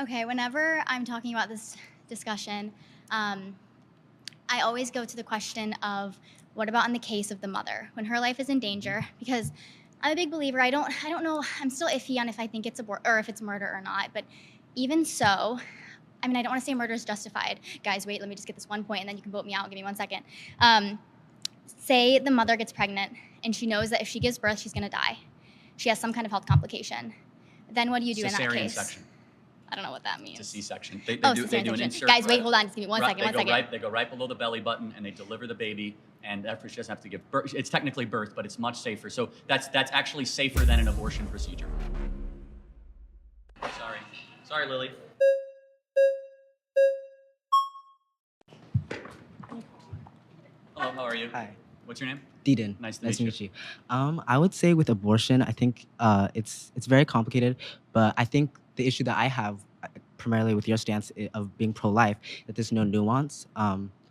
Okay, whenever I'm talking about this discussion, I always go to the question of what about in the case of the mother when her life is in danger? Because I'm a big believer. I don't know. I'm still iffy on if I think it's or if it's murder or not. But even so, I mean, I don't want to say murder is justified. Guys, wait. Let me just get this one point, and then you can vote me out. Give me 1 second. Say the mother gets pregnant, and she knows that if she gives birth, she's going to die. She has some kind of health complication. Then what do you do in that Cesarean case? section. I don't know what that means. It's a C-section. They Oh, do cesarean an section. insert. Guys, wait, hold on. Just give me one second. They go right below the belly button, and they deliver the baby. And after she doesn't have to give birth, it's technically birth, but it's much safer. So that's actually safer than an abortion procedure. Sorry, Lily. Hello, how are you? Hi. What's your name? Deedon. Nice to meet you. I would say with abortion, I think it's very complicated, but I think the issue that I have primarily with your stance of being pro-life, that there's no nuance.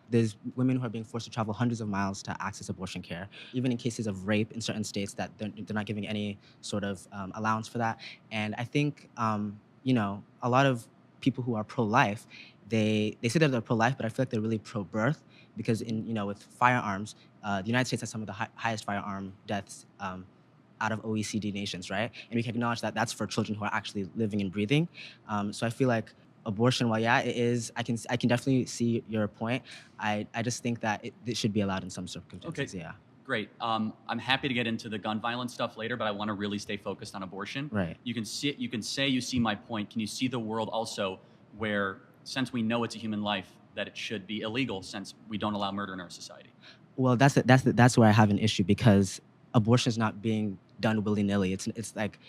There's women who are being forced to travel hundreds of miles to access abortion care, even in cases of rape in certain states that they're not giving any sort of allowance for that. And I think, a lot of people who are pro-life, they say that they're pro-life, but I feel like they're really pro-birth because with firearms, the United States has some of the highest firearm deaths out of OECD nations, right? And we can acknowledge that that's for children who are actually living and breathing. So I feel like abortion, while yeah, it is, I can definitely see your point. I just think that it should be allowed in some circumstances. Okay. Yeah. Great. I'm happy to get into the gun violence stuff later, but I want to really stay focused on abortion. Right. You can say you see my point. Can you see the world also where, since we know it's a human life, that it should be illegal since we don't allow murder in our society? Well, that's where I have an issue because abortion is not being done willy-nilly. It's like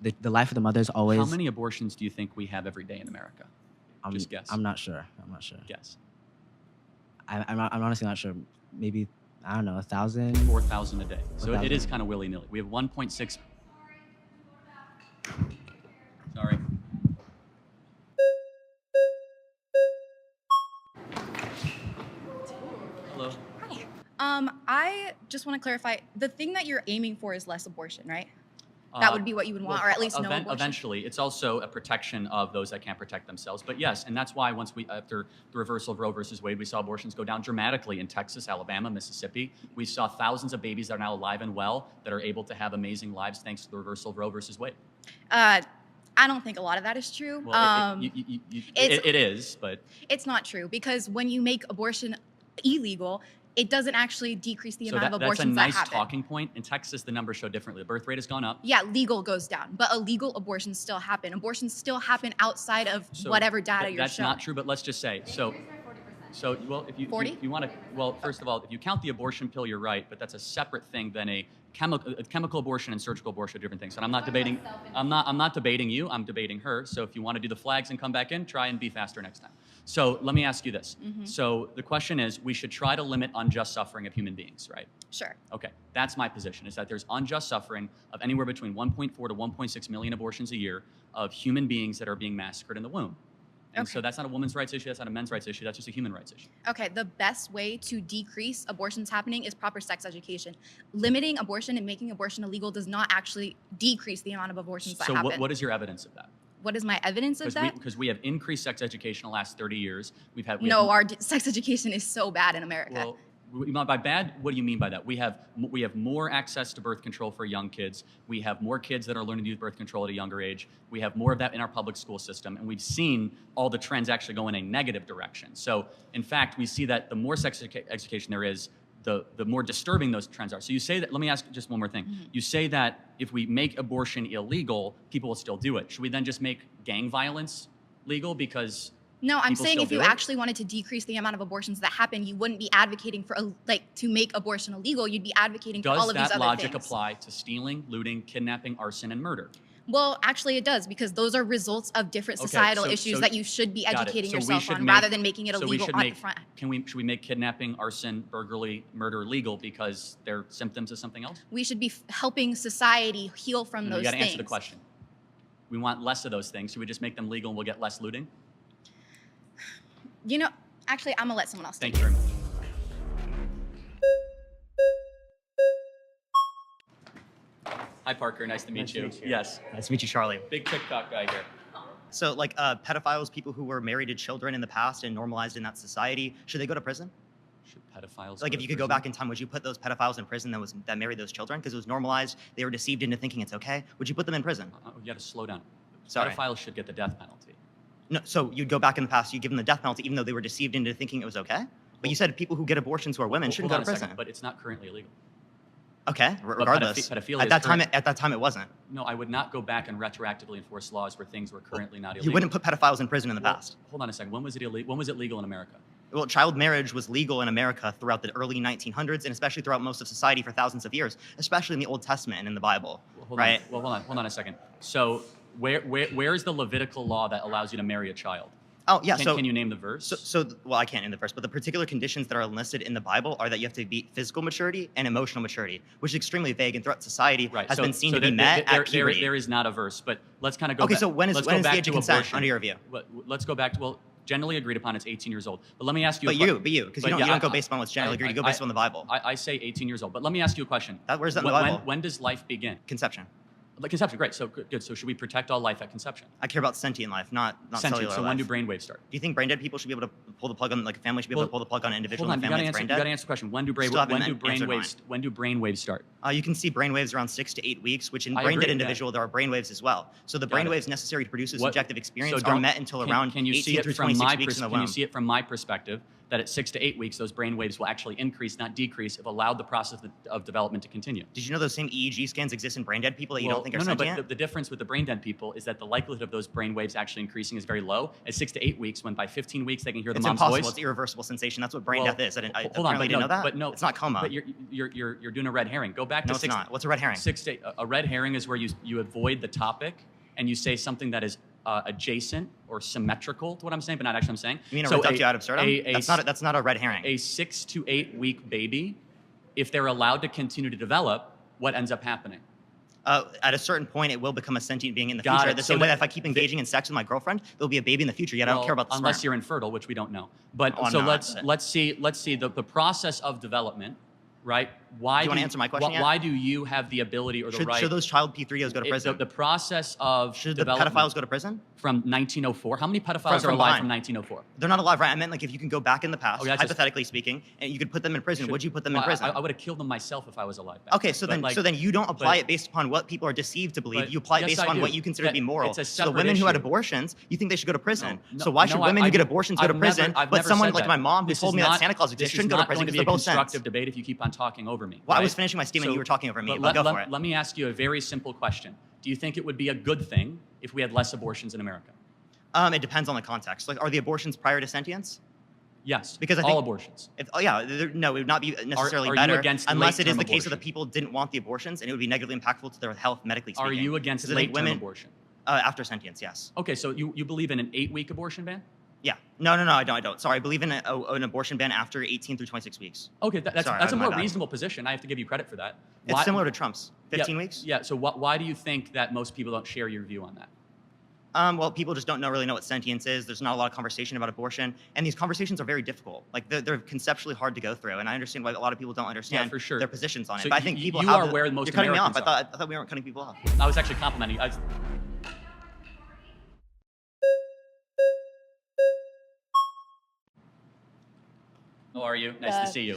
the life of the mother is always. How many abortions do you think we have every day in America? Just guess. I'm not sure. Guess. I'm honestly not sure. Maybe, I don't know, 1,000? 4,000 a day. So 4,000. it is kind of willy-nilly. We have 1.6. Sorry. Hello. I just want to clarify, the thing that you're aiming for is less abortion, right? That would be what you would want, or at least no abortion? Eventually. It's also a protection of those that can't protect themselves. But yes, and that's why after the reversal of Roe versus Wade, we saw abortions go down dramatically in Texas, Alabama, Mississippi. We saw thousands of babies that are now alive and well that are able to have amazing lives thanks to the reversal of Roe versus Wade. I don't think a lot of that is true. Well, it is, but... It's not true, because when you make abortion illegal, it doesn't actually decrease the amount of abortions that happen. That's a nice talking point. In Texas, the numbers show differently. The birth rate has gone up. Yeah, legal goes down, but illegal abortions still happen. Abortions still happen outside of whatever data you're showing. That's not true, but let's just say, well, if you 40? you want to, well, first of all, if you count the abortion pill, you're right, but that's a separate thing than a chemical abortion and surgical abortion are different things. And I'm not debating you, I'm debating her. So if you want to do the flags and come back in, try and be faster next time. So let me ask you this. Mm-hmm. So the question is, we should try to limit unjust suffering of human beings, right? Sure. Okay, that's my position, is that there's unjust suffering of anywhere between 1.4 to 1.6 million abortions a year of human beings that are being massacred in the womb. And so that's not a woman's rights issue, that's not a men's rights issue, that's just a human rights issue. Okay, the best way to decrease abortions happening is proper sex education. Limiting abortion and making abortion illegal does not actually decrease the amount of abortions that happen. So what is your evidence of that? What is my evidence of that? Because we have increased sex education the last 30 years. Our sex education is so bad in America. Well, by bad, what do you mean by that? We have more access to birth control for young kids. We have more kids that are learning to use birth control at a younger age. We have more of that in our public school system, and we've seen all the trends actually go in a negative direction. So, in fact, we see that the more sex education there is, the more disturbing those trends are. So you say that, let me ask just one more thing. Mm-hmm. You say that if we make abortion illegal, people will still do it. Should we then just make gang violence legal because... No, I'm saying if you actually wanted to decrease the amount of abortions that happen, you wouldn't be advocating for to make abortion illegal. You'd be advocating for all of these other things. Does that logic apply to stealing, looting, kidnapping, arson, and murder? Well, actually it does, because those are results of different societal issues that you should be educating yourself on rather than making it illegal on the front. Should we make kidnapping, arson, burglary, murder legal because they're symptoms of something else? We should be helping society heal from those things. You got to answer the question. We want less of those things. Should we just make them legal and we'll get less looting? Actually, I'm going to let someone else Thank you very much. Hi, Parker. Nice to meet you. Yes. Nice to meet you, Charlie. Big TikTok guy here. So like pedophiles, people who were married to children in the past and normalized in that society, should they go to prison? Should pedophiles Like go if to you could go prison? back in time, would you put those pedophiles in prison that married those children because it was normalized? They were deceived into thinking it's okay. Would you put them in prison? You got to slow down. Sorry. Pedophiles should get the death penalty. No, so you'd go back in the past, you'd give them the death penalty, even though they were deceived into thinking it was okay. But you said people who get abortions who are women shouldn't go to prison. But it's not currently illegal. Okay, regardless. pedophilia At that time, it wasn't. No, I would not go back and retroactively enforce laws where things were currently not illegal. You wouldn't put pedophiles in prison in the past. Hold on a second. When was it illegal? When was it legal in America? Well, child marriage was legal in America throughout the early 1900s and especially throughout most of society for thousands of years, especially in the Old Testament and in the Bible, right? Hold on a second. So where is the Levitical law that allows you to marry a child? Oh, yeah. Can you name the verse? Well, I can't name the verse, but the particular conditions that are listed in the Bible are that you have to be physical maturity and emotional maturity, which is extremely vague and throughout society has been seen to be met at puberty. There is not a verse, but let's kind of go Okay, back. so when is the age of consent under your view? Let's go back to, well, generally agreed upon it's 18 years old. But let me ask you Because you don't go based on what's generally agreed, you go based on the Bible. I say 18 years old, but let me ask you a question. Where's that in the Bible? When does life begin? Conception. Like conception, great. So good. So should we protect all life at conception? I care about sentient life, not Sentient. cellular So life. when do brainwaves start? Do you think brain dead people should be able to pull the plug on, like a family should be able to pull the plug on an individual in the family that's brain You dead? got to answer the question. When do Still haven't answered brainwaves start? You can see brainwaves around 6 to 8 weeks, which in I brain agree, dead individual, there are brainwaves as well. So the Got it. brainwaves necessary to produce a What- subjective experience so are met until around can you 18 see it through from 26 my weeks in the Can you womb. see it from my perspective that at 6 to 8 weeks, those brain waves will actually increase, not decrease, if allowed the process of development to continue? Did you know those same EEG scans exist in brain dead people that you don't think are no, sentient? but the difference with the brain dead people is that the likelihood of those brain waves actually increasing is very low at 6 to 8 weeks, when by 15 weeks they can hear the It's mom's impossible. voice. It's irreversible sensation. That's what brain death is. I Hold on, apparently didn't know that. But no, it's not coma. But you're doing a red herring. Go back to No, it's not. What's a red herring? A red herring is where you avoid the topic and you say something that is adjacent or symmetrical to what I'm saying, but not actually I'm saying. You mean a reductio ad absurdum? That's not a red herring. A 6 to 8 week baby, if they're allowed to continue to develop, what ends up happening? At a certain point, it will become a sentient being in the Got future. it. The So same way that- that if I keep engaging in sex with my girlfriend, there'll be a baby in the future. Yet I don't care about the unless sperm. you're infertile, which we don't know. But Oh, I'm so not. let's see the process of development, right? Why Do you wanna answer my question yet? Why do you have the ability or the right? Should those child P3Os go to prison? The process of Should the development pedophiles go to prison? from 1904. How many pedophiles From are alive behind. from 1904? They're not alive, right? I meant like if you can go back in the past, Okay, that's just- hypothetically speaking, and you could put them in prison. Would you put them in Well, prison? I would have killed them myself if I was alive. Back Okay, then. so But then you don't apply but- it based upon what people are deceived to believe. but You apply it yes, based I upon do. what you consider to be moral. It's a So the separate women who had issue. abortions, you think they should go to prison. No, So why should women who get I- abortions go to I've prison, never- I've but never someone said like that. my mom who This told is me that not- Santa Claus exists this shouldn't is go to not prison going to because be they're a both sins? constructive debate if you keep on talking over me. Well, I was right? finishing my statement. You were talking over me. But Go for it. let me ask you a very simple question. Do you think it would be a good thing if we had less abortions in America? It depends on the context. Like, are the abortions prior to sentience? Yes. Because I all think abortions. No, it would not be necessarily are you better against unless it is late-term the case that the abortion? people didn't want the abortions and it would be negatively impactful to their health medically speaking. Are you against 'Cause I think late-term women abortion? after sentience? Yes. Okay, so you believe in an 8-week abortion ban? Yeah. No, I don't. Sorry, I believe in an abortion ban after 18 through 26 weeks. Okay, that's Sorry, a my more bad. reasonable position. I have to give you credit for that. It's similar to Trump's 15 yeah, weeks. Yeah. So why do you think that most people don't share your view on that? Well, people just don't really know what sentience is. There's not a lot of conversation about abortion, and these conversations are very difficult. Like they're conceptually hard to go through, and I understand why a lot of people don't understand for sure. their positions on it. So But I think people you have are where most You're cutting me off. Americans I thought we weren't cutting people off. I was actually complimenting you. How are you? Nice to see you.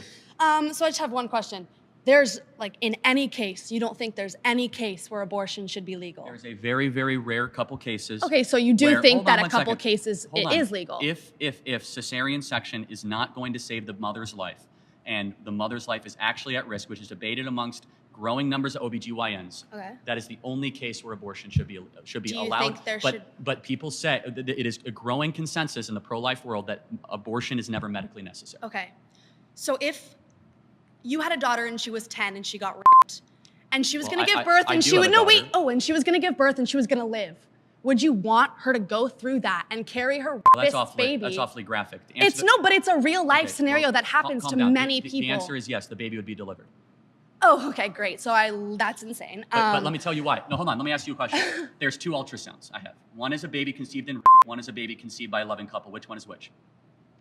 So I just have one question. There's, like, in any case, you don't think there's any case where abortion should be legal? There's a very, very rare couple cases. Okay, so you do where- think hold that on a one couple second. cases Hold it on. is legal? If cesarean section is not going to save the mother's life, and the mother's life is actually at risk, which is debated amongst growing numbers of OBGYNs, Okay. that is the only case where abortion should be Do you allowed. think there should- But people say that it is a growing consensus in the pro-life world that abortion is never medically necessary. Okay. So if you had a daughter and she was 10 and she got raped, and she was Well, going to give I- birth I and do she have would, a no, wait, daughter. oh, and she was going to give birth and she was going to live, would you want her to go through that and carry her Well, rapist baby? That's awfully graphic. The It's answer- no, but it's a real life Okay, scenario well, that happens calm to down. many The people. answer is yes, the baby would be delivered. Oh, okay, great. So that's insane. But let me tell you why. No, hold on. Let me ask you a question. There's 2 ultrasounds I have. One is a baby conceived in rape. One is a baby conceived by a loving couple. Which one is which?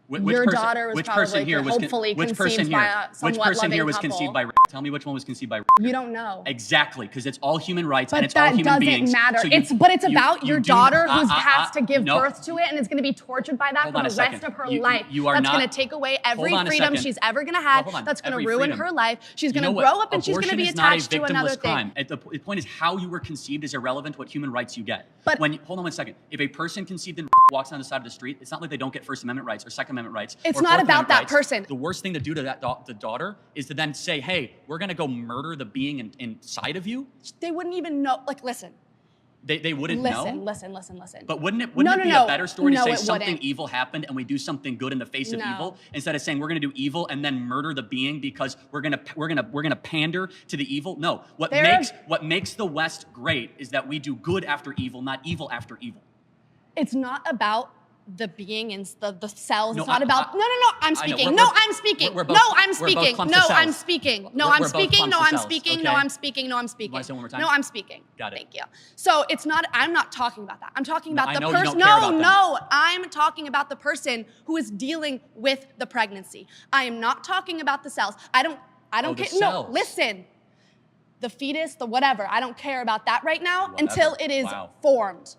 Your daughter was probably, hopefully conceived by a somewhat Which person here loving was couple. conceived by rape? Tell me which one was conceived by rape. You don't know. Exactly, because it's all human rights But and it's all that human doesn't beings. matter. So It's about your do- daughter who has to give no. birth to it and is going to be tortured by that Hold for on the a second. rest of her You- life. you are That's not- going to take away every Hold on a freedom second. she's ever going to Well, have. hold on. That's going to Every ruin freedom. her life. She's going You to know grow what? up and she's going to Abortion be is not a attached to victimless another thing. crime. The point is how you were conceived is irrelevant to what human rights you get. But- Hold on one second. If a person conceived in walks on the side of the street, it's not like they don't get First Amendment rights or Second Amendment rights. It's or not Fourth about Amendment that rights. person. The worst thing to do to the daughter is to then say, hey, we're going to go murder the being inside of you. They wouldn't even know. Like, listen. They wouldn't know. Listen. But wouldn't it No, be no. a better story No, to say it something wouldn't. evil happened and we do something good in the face of No. evil instead of saying we're going to do evil and then murder the being because we're going to pander to the evil? No. What makes the West great is that we do good after evil, not evil after evil. It's not about the being in the cells. No, It's not about. No. I'm I know. speaking. We're- No, we're- I'm speaking. we're No, both- I'm we're both speaking. clumps No, of cells. I'm speaking. No, We're I'm both speaking. clumps No, of I'm cells, speaking. okay? No, I'm speaking. No, I'm speaking. wanna say it one more time? No, I'm speaking. Got it. Thank you. So it's not. I'm not talking about that. I'm talking No, about I the know you person. don't care about them. No. I'm talking about the person who is dealing with the pregnancy. I am not talking about the cells. I don't the care. No, cells. listen. The fetus, the whatever. I don't care about that right now Whatever. until it is Wow. formed.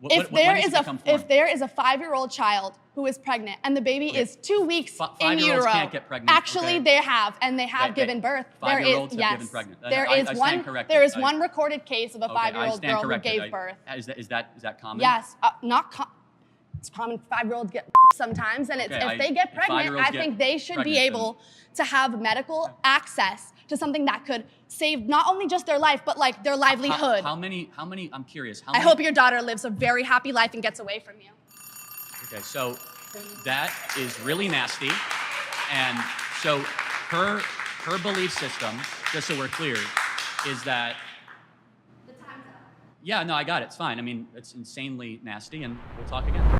If When there does is it become formed? if there is a 5-year-old child who is pregnant and the baby is 2 weeks in 5-year-olds utero, can't get pregnant, actually okay. they have given birth. There is 5-year-olds have given pregnant. There I is stand one. corrected. There is one recorded case of a Okay, I 5-year-old stand girl who corrected. gave birth. Is that common? Yes, it's common. 5-year-olds get sometimes, and it's Okay, if they get if pregnant, 5-year-olds I get think they should be pregnant, able to have medical access to something that could save not only just their life but like their livelihood. How many? I'm curious. How I many, hope your daughter lives a very happy life and gets away from you. Okay, so that is really nasty, and so her belief system, just so we're clear, is that. Yeah, no, I got it. It's fine. I mean, it's insanely nasty, and we'll talk again.